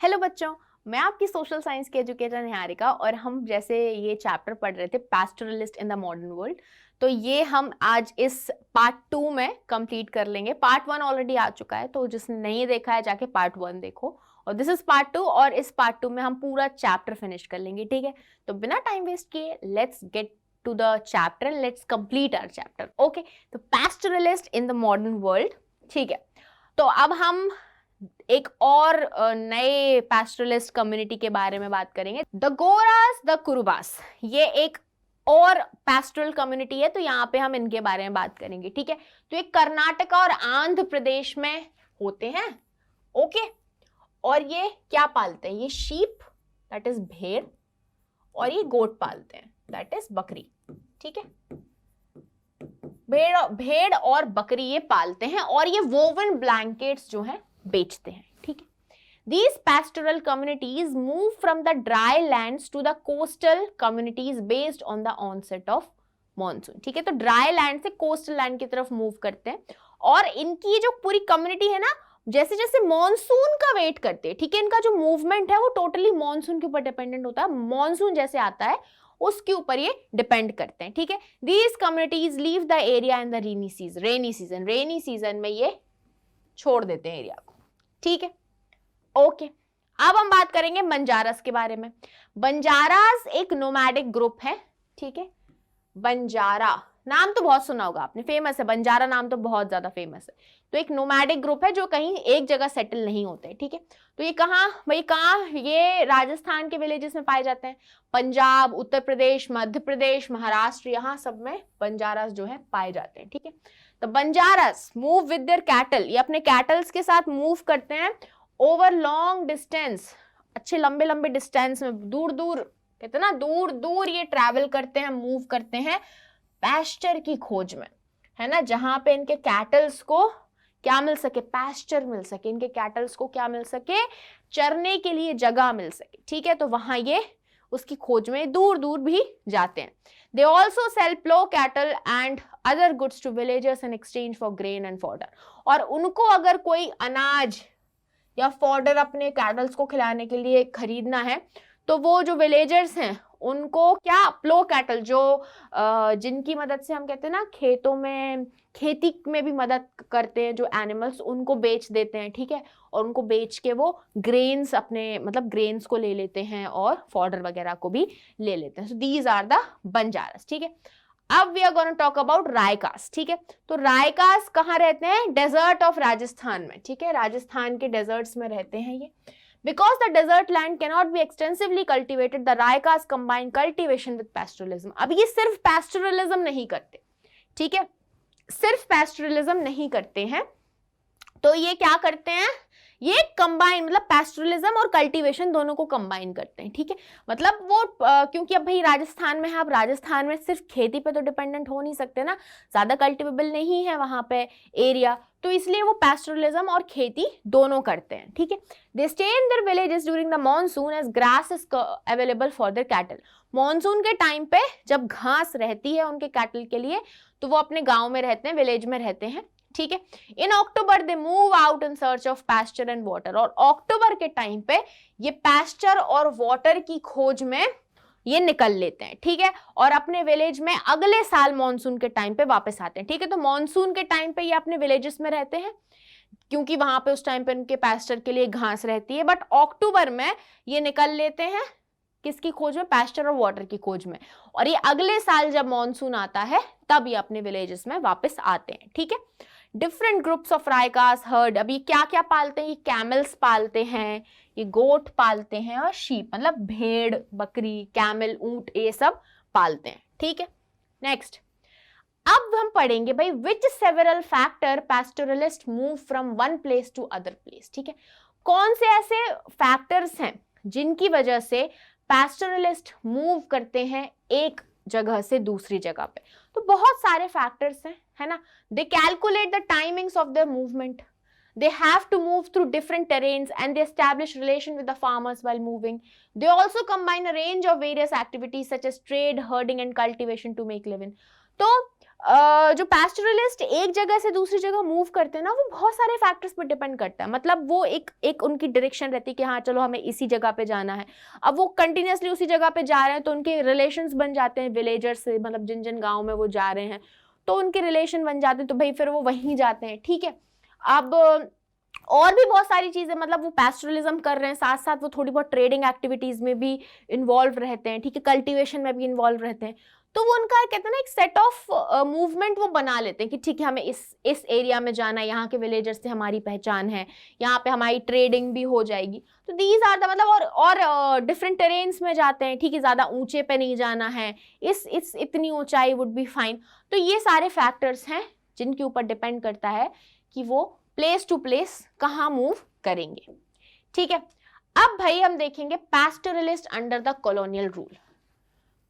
Hello बच्चों, मैं आपकी सोशल साइंस की एजुकेटर निहारिका और हम जैसे ये चैप्टर पढ़ रहे थे पैस्टोरलिस्ट इन द मॉडर्न वर्ल्ड। तो ये हम आज इस पार्ट 2 में कंप्लीट कर लेंगे। पार्ट 1 ऑलरेडी आ चुका है, तो जिसने नहीं देखा है जाके पार्ट 1 देखो। और दिस इज पार्ट 2 और इस पार्ट 2 में हम पूरा चैप्टर फिनिश कर लेंगे। ठीक है, तो बिना टाइम वेस्ट किए let's get to the chapter and let's complete our chapter. Okay, तो pastoralist in the modern world. ठीक है, तो अब हम एक और नए पैस्टोरलिस्ट कम्युनिटी के बारे में बात करेंगे, द गोरास द कुरुबास। ये एक और पैस्टोरल कम्युनिटी है, तो यहाँ पे हम इनके बारे में बात करेंगे। ठीक है, तो ये कर्नाटका और आंध्र प्रदेश में होते हैं। ओके, और ये क्या पालते हैं? ये शीप दैट इज भेड़, और ये गोट पालते हैं दैट इज बकरी। ठीक है, भेड़ और बकरी ये पालते हैं और ये वोवन ब्लैंकेट्स जो है बेचते हैं। ठीक है, these pastoral communities move from the dry lands to the coastal communities based on the onset of monsoon। ठीक है, तो ड्राई लैंड से कोस्टल लैंड की तरफ मूव करते हैं और इनकी जो पूरी कम्युनिटी है ना, जैसे जैसे मॉनसून का वेट करते हैं। ठीक है, इनका जो मूवमेंट है वो टोटली मॉनसून के ऊपर डिपेंडेंट होता है। मॉनसून जैसे आता है उसके ऊपर ये डिपेंड करते हैं। ठीक है, these communities leave the area in the rainy season में ये छोड़ देते हैं एरिया को। ठीक है, ओके, अब हम बात करेंगे बंजारास के बारे में। बंजारास एक नोमैडिक ग्रुप है। ठीक है, बंजारा नाम तो बहुत सुना होगा आपने, फेमस है बंजारा नाम तो बहुत ज्यादा फेमस है। तो एक नोमैडिक ग्रुप है जो कहीं एक जगह सेटल नहीं होते। ठीक है, तो ये कहाँ भाई, कहाँ? ये राजस्थान के विलेजेस में पाए जाते हैं। पंजाब, उत्तर प्रदेश, मध्य प्रदेश, महाराष्ट्र, यहाँ सब में बंजारास जो है पाए जाते हैं। ठीक है, तो Banjaras move with their cattle, ये अपने कैटल्स के साथ मूव करते हैं ओवर लॉन्ग डिस्टेंस, अच्छे लंबे लंबे डिस्टेंस में, दूर दूर, कहते हैं ना दूर दूर ये ट्रैवल करते हैं, मूव करते हैं पैस्चर की खोज में, है ना, जहां पे इनके कैटल्स को क्या मिल सके? पैस्चर मिल सके, इनके कैटल्स को क्या मिल सके? चरने के लिए जगह मिल सके। ठीक है, तो वहां ये उसकी खोज में दूर दूर भी जाते हैं। They also sell plough cattle and other goods to villagers in exchange for grain and fodder। और उनको अगर कोई अनाज या फॉडर अपने कैटल्स को खिलाने के लिए खरीदना है, तो वो जो विलेजर्स हैं उनको क्या, प्लो कैटल, जो जिनकी मदद से हम कहते हैं ना खेतों में, खेती में भी मदद करते हैं जो एनिमल्स, उनको बेच देते हैं। ठीक है, और उनको बेच के वो ग्रेन्स अपने, मतलब ग्रेन्स को ले लेते हैं और फॉडर वगैरह को भी ले लेते हैं। So these are the Banjaras. ठीक है, अब we are gonna talk about Raikas. ठीक है, तो रायकास कहाँ रहते हैं? डेजर्ट ऑफ राजस्थान में। ठीक है, राजस्थान के डेजर्ट्स में रहते हैं ये। Because the desert land cannot be extensively cultivated, the Raikas combine cultivation with pastoralism। अब ये सिर्फ pastoralism नहीं करते। ठीक है, सिर्फ pastoralism नहीं करते हैं, तो ये क्या करते हैं? ये कंबाइन, मतलब पैस्टोरलिज्म और कल्टीवेशन दोनों को कंबाइन करते हैं। ठीक है, मतलब वो क्योंकि अब भाई राजस्थान में है, अब राजस्थान में सिर्फ खेती पे तो डिपेंडेंट हो नहीं सकते ना, ज्यादा कल्टिवेबल नहीं है वहां पे एरिया, तो इसलिए वो पैस्टोरलिज्म और खेती दोनों करते हैं। ठीक है, they stay in their villages during the monsoon as grass is available for their cattle. Monsoon के टाइम पे जब घास रहती है उनके कैटल के लिए, तो वो अपने गाँव में रहते हैं, विलेज में रहते हैं। ठीक है, in October they move out in search of pasture and water. और अक्टूबर के टाइम पे ये पैस्चर और वाटर की खोज में ये निकल लेते हैं। ठीक है, और अपने विलेज में अगले साल मॉनसून के टाइम पे वापस आते हैं। ठीक है, तो मॉनसून के टाइम पे ये अपने विलेजेस में रहते हैं क्योंकि वहां पे उस टाइम पे उनके पैस्चर के लिए घास रहती है, बट अक्टूबर में ये निकल लेते हैं किसकी खोज में? पैस्चर और वाटर की खोज में। और ये अगले साल जब मॉनसून आता है तब ये अपने विलेजेस में वापस आते हैं। ठीक है, डिफरेंट ग्रुप्स ऑफ रायकास हर्ड। अभी क्या क्या पालते हैं? ये कैमल्स पालते हैं, ये गोट पालते हैं और शीप, मतलब भेड़, बकरी, कैमल, ऊंट, ये सब पालते हैं। ठीक है, नेक्स्ट अब हम पढ़ेंगे भाई which several factor pastoralist move from one place to other place. ठीक है, कौन से ऐसे फैक्टर्स हैं जिनकी वजह से पैस्टोरलिस्ट मूव करते हैं एक जगह से दूसरी जगह पे? तो बहुत सारे फैक्टर्स हैं, है ना। दे calculate the timings of the movement, they have to move through different terrains and they establish relation with the farmers while moving. They also combine a range of various activities such as trade, herding and cultivation to make living. तो जो पैस्टोरलिस्ट एक जगह से दूसरी जगह move करते हैं ना, वो बहुत सारे फैक्टर्स पर डिपेंड करता है। मतलब वो एक उनकी डायरेक्शन रहती है कि हाँ चलो हमें इसी जगह पे जाना है। अब वो कंटिन्यूसली उसी जगह पे जा रहे हैं तो उनके रिलेशंस बन जाते हैं विलेजर्स से, मतलब जिन जिन गाँव में वो जा रहे हैं तो उनके रिलेशन बन जाते हैं, तो भाई फिर वो वहीं जाते हैं, ठीक है। अब और भी बहुत सारी चीजें, मतलब वो पैस्टोरलिज्म कर रहे हैं, साथ साथ वो थोड़ी बहुत ट्रेडिंग एक्टिविटीज में भी इन्वॉल्व रहते हैं, ठीक है, कल्टीवेशन में भी इन्वॉल्व रहते हैं। तो वो उनका कहते हैं ना एक सेट ऑफ मूवमेंट वो बना लेते हैं कि ठीक है हमें इस एरिया में जाना है, यहाँ के विलेजर्स से हमारी पहचान है, यहाँ पे हमारी ट्रेडिंग भी हो जाएगी। तो दीज आर द मतलब और डिफरेंट टेरेन्स में जाते हैं, ठीक है, ज़्यादा ऊंचे पे नहीं जाना है, इस इतनी ऊंचाई वुड बी फाइन। तो ये सारे फैक्टर्स हैं जिनके ऊपर डिपेंड करता है कि वो प्लेस टू प्लेस कहाँ मूव करेंगे, ठीक है। अब भाई हम देखेंगे pastoralist under the colonial rule.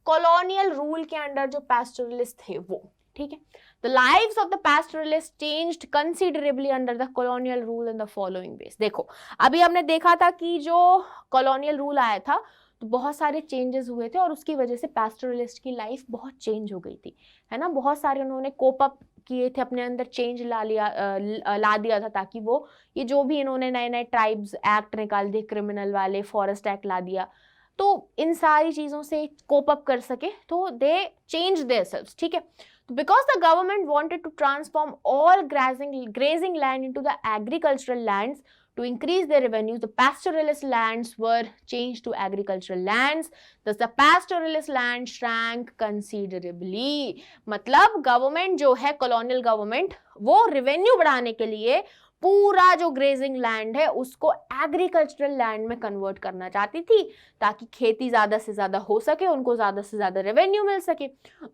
Colonial rule के अंडर जो पैस्टोरलिस्ट थे वो, ठीक है, the lives of the pastoralist changed considerably under the colonial rule in the following ways. देखो अभी हमने देखा था कि जो कॉलोनियल रूल आया था तो बहुत सारे चेंजेस हुए थे और उसकी वजह से पैस्टोरलिस्ट की लाइफ बहुत चेंज हो गई थी, है ना। बहुत सारे उन्होंने कोप अप किए थे, अपने अंदर चेंज ला दिया था ताकि वो ये जो भी इन्होंने नए नए ट्राइब्स एक्ट निकाल दिए, क्रिमिनल वाले, फॉरेस्ट एक्ट ला दिया, तो इन सारी चीज़ों से कोप अप कर सके, तो दे चेंज देयरसेल्व्स, ठीक है। तो because the government wanted to transform all grazing land into the agricultural lands to increase their revenues, the pastoralist lands were changed to agricultural lands. Thus the pastoralist land shrank considerably. मतलब government जो है, colonial government, वो revenue बढ़ाने के लिए पूरा जो grazing land है उसको एग्रीकल्चरल लैंड में कन्वर्ट करना चाहती थी ताकि खेती ज्यादा से ज्यादा हो सके, उनको ज्यादा से ज्यादा रेवेन्यू मिल सके।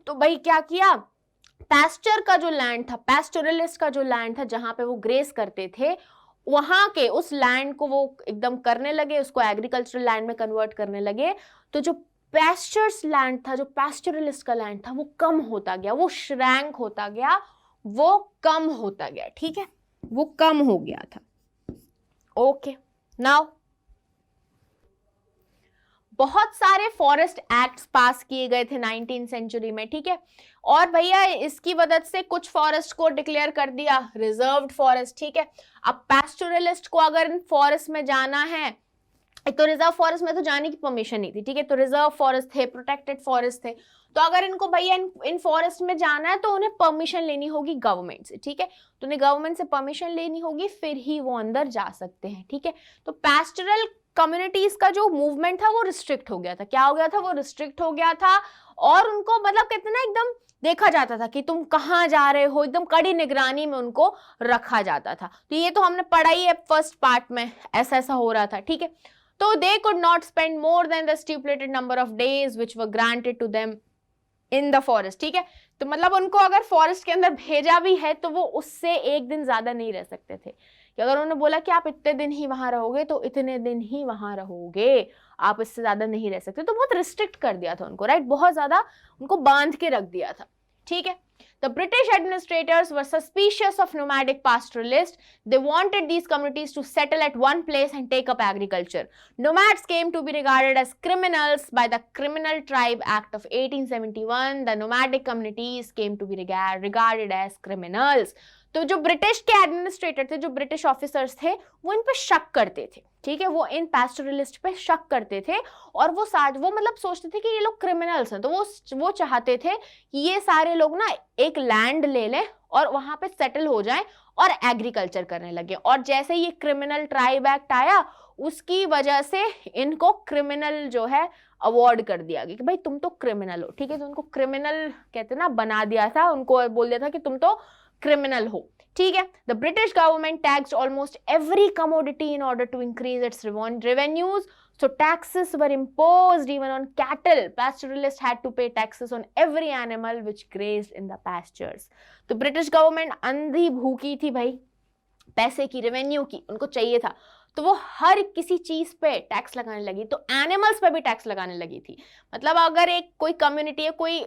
तो भाई क्या किया, पैस्चर का जो लैंड था, पैस्टोरलिस्ट का जो लैंड था जहां पे वो ग्रेस करते थे, वहां के उस लैंड को वो एकदम करने लगे, उसको एग्रीकल्चरल लैंड में कन्वर्ट करने लगे। तो जो पैस्चर्स लैंड था, जो पैस्टोरलिस्ट का लैंड था, वो कम होता गया, वो श्रैंक होता गया, वो कम होता गया, ठीक है, वो कम हो गया था। ओके, नाउ बहुत सारे फॉरेस्ट एक्ट्स पास किए गए थे 19वीं सेंचुरी में, ठीक है। और भैया इसकी मदद से कुछ फॉरेस्ट को डिक्लेयर कर दिया रिजर्व्ड फॉरेस्ट, ठीक है। अब पैस्टोरलिस्ट को अगर इन फॉरेस्ट में जाना है, तो रिजर्व फॉरेस्ट में तो जाने की परमिशन नहीं थी, ठीक है, तो रिजर्व फॉरेस्ट थे, प्रोटेक्टेड फॉरेस्ट थे, तो अगर इनको भैया इन फॉरेस्ट में जाना है तो उन्हें परमिशन लेनी होगी गवर्नमेंट से, ठीक है। तो उन्हें गवर्नमेंट से परमिशन लेनी होगी, फिर ही वो अंदर जा सकते हैं, ठीक है। तो पैस्टोरल कम्युनिटीज का जो मूवमेंट था वो रिस्ट्रिक्ट हो गया था। क्या हो गया था, वो रिस्ट्रिक्ट हो गया था, और उनको मतलब कितना एकदम देखा जाता था कि तुम कहाँ जा रहे हो, एकदम कड़ी निगरानी में उनको रखा जाता था। तो ये तो हमने पढ़ा ही है फर्स्ट पार्ट में, ऐसा ऐसा हो रहा था, ठीक है। तो they could not spend more than the stipulated number of days which were granted to them in the forest, ठीक है। तो मतलब उनको अगर फॉरेस्ट के अंदर भेजा भी है तो वो उससे एक दिन ज्यादा नहीं रह सकते थे, कि अगर उन्होंने बोला कि आप इतने दिन ही वहां रहोगे तो इतने दिन ही वहां रहोगे, आप इससे ज्यादा नहीं रह सकते। तो बहुत रिस्ट्रिक्ट कर दिया था उनको, राइट, बहुत ज्यादा उनको बांध के रख दिया था, ठीक है। The British administrators were suspicious of nomadic pastoralists. They wanted these communities to settle at one place and take up agriculture. Nomads came to be regarded as criminals by the Criminal Tribe Act of 1871. The nomadic communities came to be regarded as criminals. तो जो British के administrator थे, जो British officers थे, वो इन पे शक करते थे, ठीक है, वो इन पैस्टोरलिस्ट पे शक करते थे, और वो मतलब सोचते थे कि ये लोग क्रिमिनल्स हैं। तो वो चाहते थे कि ये सारे लोग ना एक लैंड ले लें और वहां पे सेटल हो जाएं और एग्रीकल्चर करने लगे। और जैसे ये क्रिमिनल ट्राइब एक्ट आया, उसकी वजह से इनको क्रिमिनल जो है अवार्ड कर दिया गया कि भाई तुम तो क्रिमिनल हो, ठीक है। तो उनको क्रिमिनल कहते ना बना दिया था, उनको बोल दिया था कि तुम तो क्रिमिनल हो, ठीक है। The British government taxed almost every commodity in order to increase its revenues. So taxes were imposed even on cattle. Pastoralists had to pay taxes on every animal which grazed in the pastures. तो British government अंधी भूखी थी भाई, पैसे की, revenue की, उनको चाहिए था, तो वो हर किसी चीज पे टैक्स लगाने लगी। तो एनिमल्स पे भी टैक्स लगाने लगी थी। मतलब अगर एक कोई कम्युनिटी है, कोई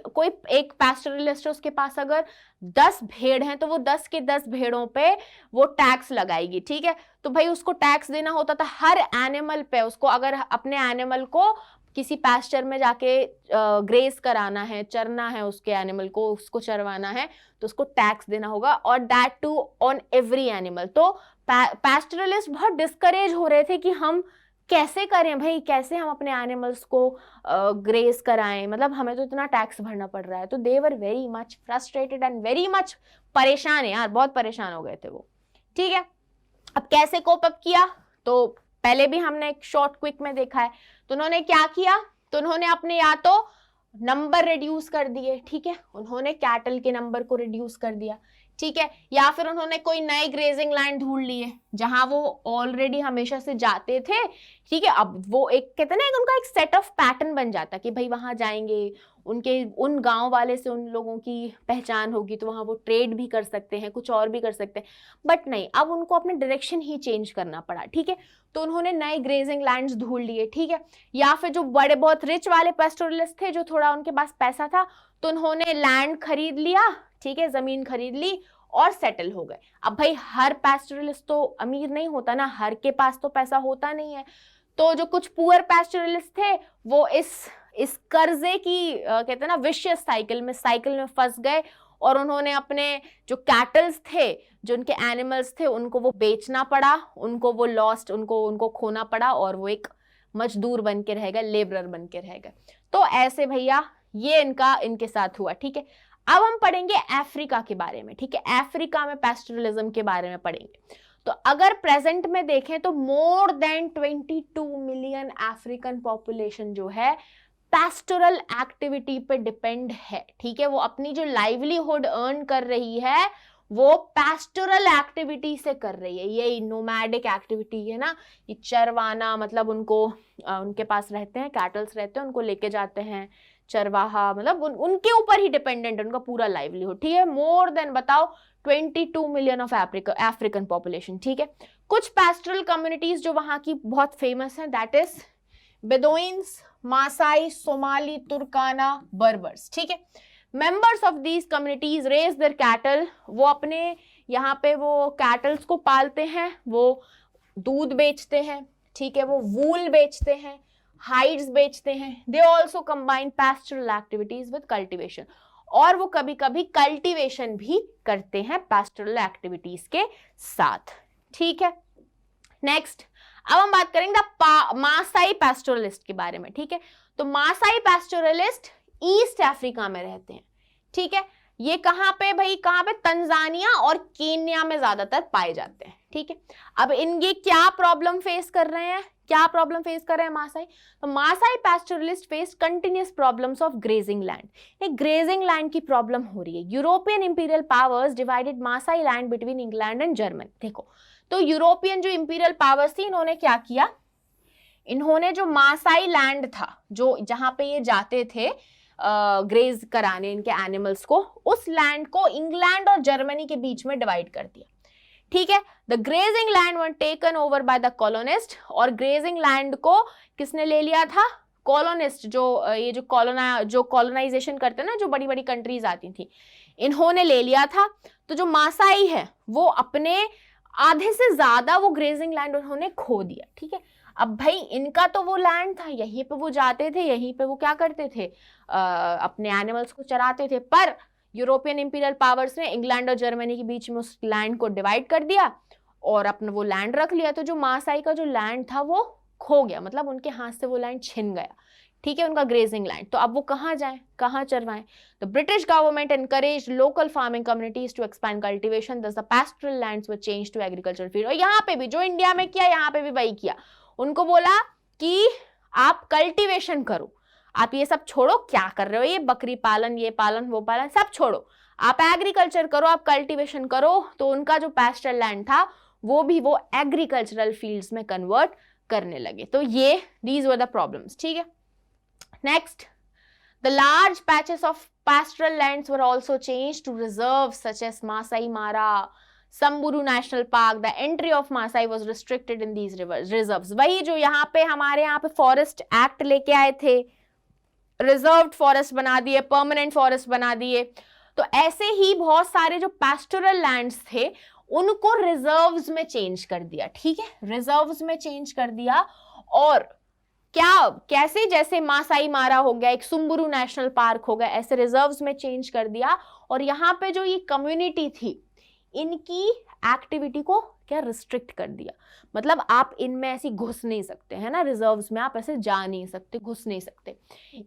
एक पैस्टोरलिस्ट है, उसके पास अगर 10 भेड़ हैं तो वो 10 के 10 भेड़ों पे वो टैक्स लगाएगी, ठीक है। तो भाई उसको टैक्स देना होता था हर एनिमल पे। उसको अगर अपने एनिमल को किसी पास्चर में जाके ग्रेस कराना है, चरना है उसके एनिमल को, उसको चरवाना है, तो उसको टैक्स देना होगा, और that too on every animal. तो पैस्टरलिस्ट बहुत डिस्करेज हो रहे थे कि हम कैसे करें भाई, कैसे हम अपने एनिमल्स को ग्रेस कराएं, मतलब हमें तो इतना टैक्स भरना पड़ रहा है। तो they were very much frustrated and very much परेशान है यार, बहुत परेशान हो गए थे वो। ठीक है, अब कैसे कोप अप किया, तो पहले भी हमने एक शॉर्ट क्विक में देखा है। तो उन्होंने क्या किया, तो उन्होंने अपने या तो नंबर रिड्यूस कर दिए, ठीक है, उन्होंने कैटल के नंबर को रिड्यूस कर दिया, ठीक है, या फिर उन्होंने कोई नए ग्रेजिंग लैंड ढूंढ लिए जहां वो ऑलरेडी हमेशा से जाते थे, ठीक है। अब वो एक कहते ना, उनका एक सेट ऑफ पैटर्न बन जाता कि भाई वहां जाएंगे, उनके उन गांव वाले से उन लोगों की पहचान होगी, तो वहां वो ट्रेड भी कर सकते हैं, कुछ और भी कर सकते हैं। बट नहीं, अब उनको अपने डायरेक्शन ही चेंज करना पड़ा, ठीक है। तो उन्होंने नए ग्रेजिंग लैंड्स ढूंढ लिए, ठीक है, या फिर जो बड़े बहुत रिच वाले पेस्टोरलिस्ट थे, जो थोड़ा उनके पास पैसा था, तो उन्होंने लैंड खरीद लिया, ठीक है, जमीन खरीद ली और सेटल हो गए। अब भाई हर पेस्टोरलिस्ट तो अमीर नहीं होता ना, हर के पास तो पैसा होता नहीं है। तो जो कुछ पुअर पेस्टोरलिस्ट थे वो इस कर्जे की कहते हैं ना विशियस साइकिल में फंस गए, और उन्होंने अपने जो कैटल्स थे, जो उनके एनिमल्स थे, उनको वो बेचना पड़ा, उनको वो लॉस्ट, उनको खोना पड़ा, और वो एक मजदूर बन के रह गए, लेबरर बन के रह गए। तो ऐसे भैया ये इनके साथ हुआ, ठीक है। अब हम पढ़ेंगे अफ्रीका के बारे में, ठीक है, अफ्रीका में पैस्टोरलिज्म के बारे में पढ़ेंगे। तो अगर प्रेजेंट में देखें तो more than 22 million African population जो है पैस्टोरल एक्टिविटी पे डिपेंड है, ठीक है। वो अपनी जो लाइवलीहुड अर्न कर रही है वो पैस्टोरल एक्टिविटी से कर रही है। ये नोमैडिक एक्टिविटी है ना, ये चरवाना, मतलब उनको उनके पास रहते हैं, कैटल्स रहते हैं, उनको लेके जाते हैं चरवाहा, मतलब उनके ऊपर ही डिपेंडेंट है उनका पूरा लाइवलीहुड, ठीक है। मोर देन बताओ 22 मिलियन ऑफ अफ्रीकन पॉपुलेशन, ठीक है। कुछ पैस्टोरल कम्युनिटीज जो वहां की बहुत फेमस हैं, that is Bedouins, Maasai, Somali, Turkana, Berbers, ठीक है। Members of these communities raise their cattle, वो अपने यहाँ पे वो कैटल्स को पालते हैं, वो दूध बेचते हैं, ठीक है, वो वूल बेचते हैं, हाइड्स बेचते हैं। They also combine pastoral activities with cultivation, और वो कभी कभी कल्टिवेशन भी करते हैं पैस्टोरल एक्टिविटीज के साथ, ठीक है। नेक्स्ट, अब हम बात करेंगे मासाई पैस्टोरलिस्ट के बारे में, ठीक है। तो मासाई पैस्टोरलिस्ट ईस्ट अफ्रीका में रहते हैं, ठीक है। ये कहां पे भाई, कहां पे, तंजानिया और केन्या में ज्यादातर पाए जाते हैं, ठीक है। अब इनके क्या प्रॉब्लम फेस कर रहे हैं, मासाई? तो Maasai pastoralist face continuous problems of grazing land. एक ग्रेजिंग लैंड की प्रॉब्लम हो रही है। European imperial powers divided Maasai land between England and Germany. देखो, तो यूरोपियन जो इंपीरियल पावर्स थी, इन्होंने क्या किया, इन्होंने जो मासाई लैंड था, जो जहां पे ये जाते थे ग्रेज कराने इनके एनिमल्स को, उस लैंड को इंग्लैंड और जर्मनी के बीच में डिवाइड कर दिया, ठीक है। The grazing land were taken over by the colonist, और ग्रेजिंग लैंड को किसने ले लिया था, कॉलोनिस्ट, जो कॉलोनाइजेशन करते हैं ना, जो बड़ी बड़ी कंट्रीज आती थी, इन्होंने ले लिया था। तो जो मासाई है वो अपने आधे से ज्यादा वो ग्रेजिंग लैंड उन्होंने खो दिया, ठीक है। अब भाई इनका तो वो लैंड था, यहीं पे वो जाते थे, यहीं पे वो क्या करते थे, अपने एनिमल्स को चराते थे, पर यूरोपियन इंपीरियल पावर्स ने इंग्लैंड और जर्मनी के बीच में उस लैंड को डिवाइड कर दिया और अपना वो लैंड रख लिया। तो जो मासाई का जो लैंड था वो खो गया, मतलब उनके हाथ से वो लैंड छिन गया, ठीक है, उनका ग्रेजिंग लैंड। तो अब वो कहाँ जाएं, कहाँ चरवाएं? The British government encourage local farming communities to expand cultivation, thus the pastoral lands were changed to agricultural field. और यहाँ पे भी जो इंडिया में किया, यहाँ पे भी वही किया। उनको बोला कि आप कल्टिवेशन करो, आप ये सब छोड़ो, क्या कर रहे हो, ये बकरी पालन, ये पालन, वो पालन, सब छोड़ो, आप एग्रीकल्चर करो, आप कल्टिवेशन करो। तो उनका जो पैस्टोरल लैंड था वो भी वो एग्रीकल्चरल फील्ड्स में कन्वर्ट करने लगे। तो ये दीज वर द प्रॉब्लम्स, ठीक है। Next, the large patches of pastoral lands were also changed to reserves such as Masai Mara, Samburu National Park. The entry of Masai was restricted in these reserves. वही जो यहाँ पे हमारे यहाँ पे forest act लेके आए थे, रिजर्व्ड फॉरेस्ट बना दिए, परमानेंट फॉरेस्ट बना दिए। तो ऐसे ही बहुत सारे जो पैस्टोरल लैंड्स थे उनको रिजर्व्स में चेंज कर दिया, ठीक है, रिजर्व्स में चेंज कर दिया। और क्या कैसे, जैसे मासाई मारा हो गया, एक सुम्बुरू नेशनल पार्क हो गया, ऐसे रिजर्व्स में चेंज कर दिया, और यहाँ पे जो ये कम्युनिटी थी इनकी एक्टिविटी को क्या रिस्ट्रिक्ट कर दिया। मतलब आप इनमें ऐसी घुस नहीं सकते, है ना, रिजर्व्स में आप ऐसे जा नहीं सकते, घुस नहीं सकते।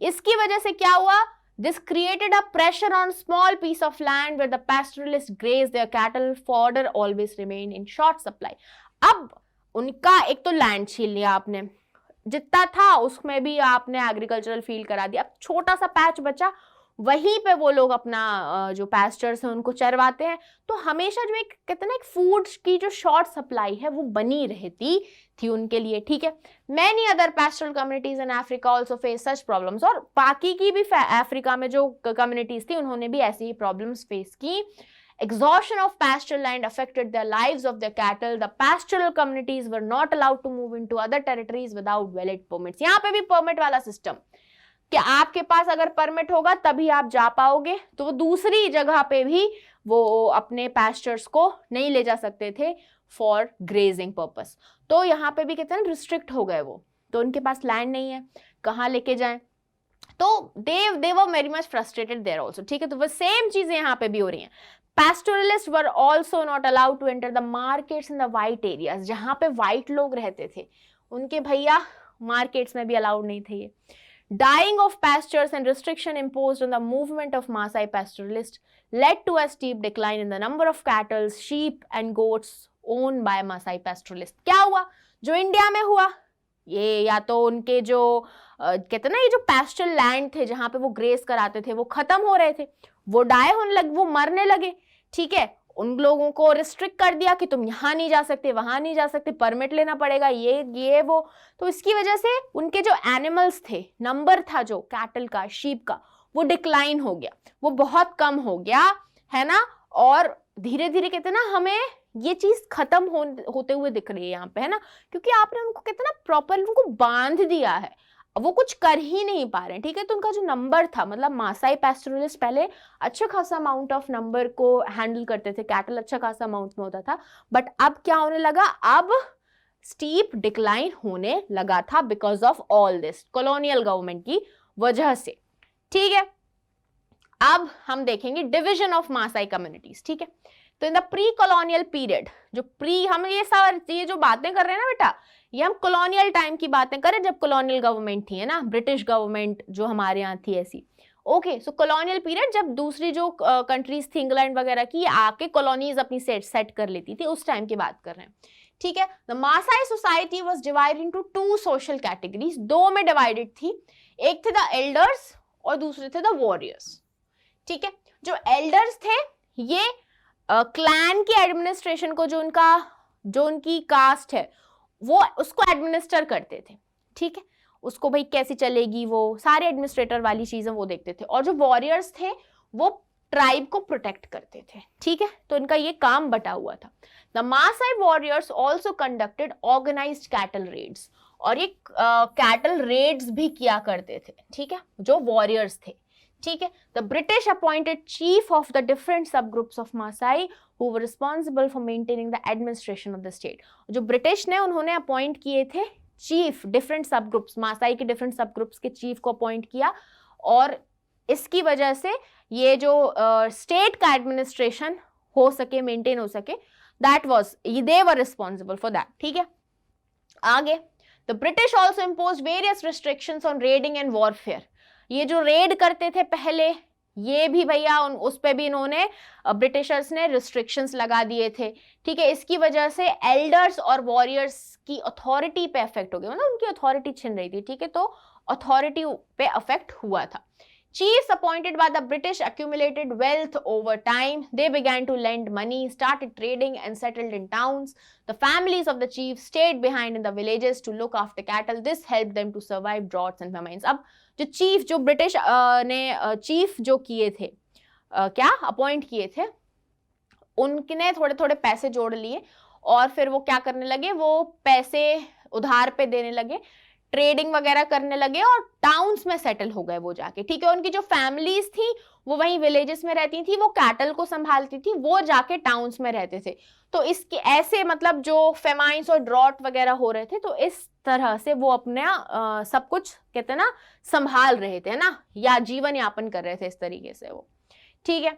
इसकी वजह से क्या हुआ, this created a pressure on small piece of land where the pastoralist graze their cattle, fodder always remain in short supply. अब उनका एक तो लैंड छीन लिया आपने, जितना था उसमें भी आपने एग्रीकल्चरल फील्ड करा दिया, अब छोटा सा पैच बचा, वहीं पे वो लोग अपना जो पैस्चर्स हैं उनको चरवाते हैं। तो हमेशा जो एक कहते हैं ना, एक फूड की जो शॉर्ट सप्लाई है वो बनी रहती थी उनके लिए, ठीक है। Many other pastoral communities in Africa also face such problems, और बाकी की भी अफ्रीका में जो कम्युनिटीज थी उन्होंने भी ऐसी ही प्रॉब्लम्स फेस की। Exhaustion of pastoral land affected the lives of their cattle. The pastoral communities were not allowed to move into other territories without valid permits. यहाँ पे भी परमिट वाला सिस्टम, कि आपके पास अगर परमिट होगा तभी आप जा पाओगे, तो वो दूसरी जगह पे भी वो अपने पैस्चर्स को नहीं ले जा सकते थे फॉर ग्रेजिंग पर्पस। तो यहाँ पे भी कहते हैं रिस्ट्रिक्ट हो गए वो, तो उनके पास लैंड नहीं है, कहाँ लेके जाएं, तो they were very much frustrated there also, ठीक है। तो वो सेम चीजें यहाँ पे भी हो रही हैं। Pastoralists were also not allowed to enter the markets in the white areas, जहाँ पे white लोग रहते थे उनके भैया मार्केट्स में भी अलाउड नहीं थे ये। Dying of pastures and restriction imposed on the movement of Maasai pastoralists led to a steep decline in the number of cattle, sheep and goats owned by Maasai pastoralists. क्या हुआ जो India में हुआ, ये या तो उनके जो कहते ना, ये जो पैस्चरल लैंड थे जहाँ पे वो ग्रेस कराते थे वो खत्म हो रहे थे, वो डाई होने लगे, वो मरने लगे, ठीक है। उन लोगों को रिस्ट्रिक्ट कर दिया कि तुम यहाँ नहीं जा सकते, वहां नहीं जा सकते, परमिट लेना पड़ेगा, ये वो। तो इसकी वजह से उनके जो एनिमल्स थे, नंबर था जो कैटल का, शीप का, वो डिक्लाइन हो गया, वो बहुत कम हो गया, है ना। और धीरे धीरे कहते ना हमें ये चीज खत्म होते हुए दिख रही है यहाँ पे, है ना, क्योंकि आपने उनको कहते ना प्रॉपर उनको बांध दिया है, वो कुछ कर ही नहीं पा रहे हैं, ठीक है। तो उनका जो नंबर था, मतलब मासाई पैस्टोरलिस्ट पहले अच्छा खासा अमाउंट ऑफ नंबर को हैंडल करते थे, कैटल अच्छा खासा अमाउंट में होता था, बट अब क्या होने लगा, अब स्टीप डिक्लाइन होने लगा था because of all this, colonial government की वजह से, ठीक है। अब हम देखेंगे डिविजन ऑफ मासाई कम्युनिटीज, ठीक है। तो in the pre colonial period, जो प्री, हम ये जो बातें कर रहे हैं ना बेटा, ये हम कॉलोनियल टाइम की बातें करें, जब कॉलोनियल गवर्नमेंट थी, है ना, ब्रिटिश गवर्नमेंट जो हमारे यहाँ थी ऐसी, ओके। सो कॉलोनियल पीरियड, जब दूसरी जो कंट्रीज थी इंग्लैंड वगैरह की, आके कॉलोनीज अपनी सेट कर लेती थी, उस टाइम की बात कर रहे हैं, ठीक है। The Maasai society was divided into 2 social categories, 2 में डिवाइडेड थी, एक थे द एल्डर्स और दूसरे थे द वॉरियर्स, ठीक है। जो एल्डर्स थे ये क्लैन की एडमिनिस्ट्रेशन को, जो उनकी कास्ट है वो उसको एडमिनिस्टर करते थे, ठीक है। उसको भाई कैसे चलेगी, वो सारे एडमिनिस्ट्रेटर वाली चीजें वो देखते थे, और जो वॉरियर्स थे वो ट्राइब को प्रोटेक्ट करते थे, ठीक है। तो इनका ये काम बटा हुआ था। The Maasai warriors also conducted organized cattle raids, और ये कैटल रेड्स भी किया करते थे, ठीक है, जो वॉरियर्स थे, ठीक है। The British appointed chief of the different sub groups of Maasai who were responsible for maintaining the administration of the state. जो ब्रिटिश ने उन्होंने अपॉइंट किए थे chief, different sub groups, Maasai के डिफरेंट सब ग्रुप्स के chief को appoint किया, और इसकी वजह से ये जो स्टेट का एडमिनिस्ट्रेशन हो सके, मेंटेन हो सके, that was, they were responsible for that, ठीक है। आगे, the British also impose various restrictions on raiding and warfare. ये जो रेड करते थे पहले, ये भी भैया उस पे भी इन्होंने, ब्रिटिशर्स ने रिस्ट्रिक्शंस लगा दिए थे, ठीक है। इसकी वजह से एल्डर्स और वॉरियर्स की अथॉरिटी पे अफेक्ट हो गया, मतलब उनकी अथॉरिटी छिन रही थी, ठीक है। तो अथॉरिटी पे अफेक्ट हुआ था। Chiefs appointed by the British accumulated wealth over time. They began to lend money, started trading and settled in towns. The families of the chiefs stayed behind in the villages to look after cattle. This helped them to survive droughts and famines. अब जो chief, जो British ने chief जो किए थे, क्या appoint किए थे, उनने थोड़े थोड़े पैसे जोड़ लिए, और फिर वो क्या करने लगे, वो पैसे उधार पे देने लगे, ट्रेडिंग वगैरह करने लगे और टाउन्स में सेटल हो गए वो जाके, ठीक है। उनकी जो फैमिलीज थी वो वहीं विलेजेस में रहती थी, वो कैटल को संभालती थी, वो जाके टाउन्स में रहते थे। तो इसके ऐसे मतलब जो फेमाइंस और ड्रॉट वगैरह हो रहे थे, तो इस तरह से वो अपना सब कुछ कहते हैं ना संभाल रहे थे ना, या जीवन यापन कर रहे थे इस तरीके से वो, ठीक है।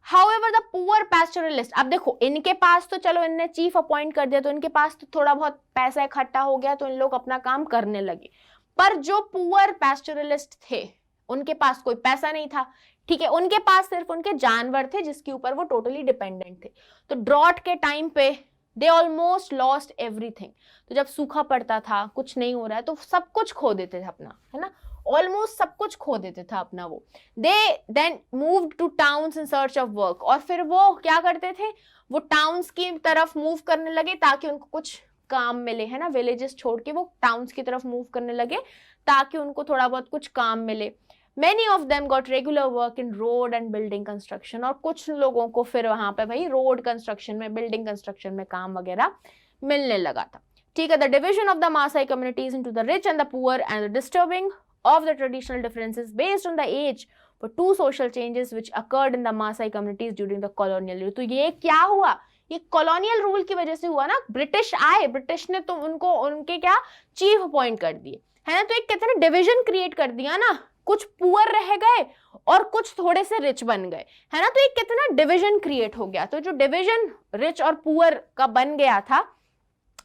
However, the poor pastoralist, अब देखो इनके पास तो चलो इनने चीफ अपॉइंट कर दिया तो इनके पास तो थोड़ा बहुत पैसा इकट्ठा हो गया तो इन लोग अपना काम करने लगे, पर जो पुअर पैस्टोरलिस्ट थे उनके पास कोई पैसा नहीं था, ठीक है। उनके पास सिर्फ उनके जानवर थे जिसके ऊपर वो टोटली डिपेंडेंट थे। तो ड्रॉट के टाइम पे दे ऑलमोस्ट लॉस्ट एवरीथिंग। तो जब सूखा पड़ता था, कुछ नहीं हो रहा है, तो सब कुछ खो देते थे अपना, है ना, ऑलमोस्ट सब कुछ खो देते था अपना वो। They then moved to towns in search of work, और फिर वो क्या करते थे, वो टाउन्स की तरफ मूव करने लगे ताकि उनको कुछ काम मिले, है ना। विलेजेस छोड़ के वो टाउन्स की तरफ मूव करने लगे ताकि उनको थोड़ा बहुत कुछ काम मिले। Many of them got regular work in road and building construction, और कुछ लोगों को फिर वहां पे भाई रोड कंस्ट्रक्शन में, बिल्डिंग कंस्ट्रक्शन में काम वगैरह मिलने लगा था, ठीक है। The division of the Maasai communities into the rich and the poor and the disturbing of the traditional differences based on the age were two social changes which occurred in the Maasai communities during the colonial rule। तो ये क्या हुआ, ये colonial rule की वजह से हुआ ना। ब्रिटिश आए, ब्रिटिश ने तो उनको उनके क्या चीफ अपॉइंट कर दिए, है ना। तो एक कहते हैं डिविजन क्रिएट कर दिया ना, कुछ पुअर रह गए और कुछ थोड़े से रिच बन गए, है ना। तो एक कितना डिवीजन क्रिएट हो गया। तो जो डिवीजन रिच और पुअर का बन गया था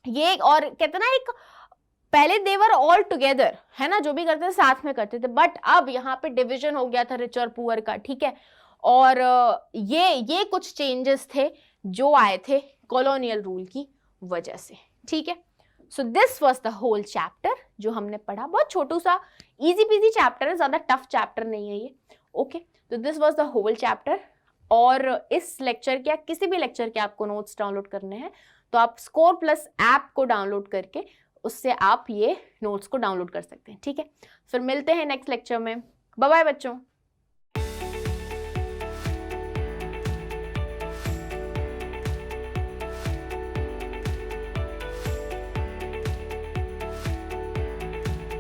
ये, और कितना एक पहले देवर ऑल टुगेदर, है ना, जो भी करते थे साथ में करते थे, बट अब यहाँ पे डिवीजन हो गया था रिच और पुअर का, ठीक है। और ये कुछ चेंजेस थे जो आए थे कॉलोनियल रूल की वजह से, ठीक है। So this was the whole chapter जो हमने पढ़ा। बहुत छोटू सा इजी पीजी चैप्टर है, ज्यादा टफ चैप्टर नहीं है ये, ओके। तो this was the whole chapter. और इस लेक्चर के या किसी भी लेक्चर के आपको नोट्स डाउनलोड करने हैं तो आप स्कोर प्लस ऐप को डाउनलोड करके उससे आप ये नोट्स को डाउनलोड कर सकते हैं, ठीक है। फिर मिलते हैं नेक्स्ट लेक्चर में। बाय बाय बच्चों।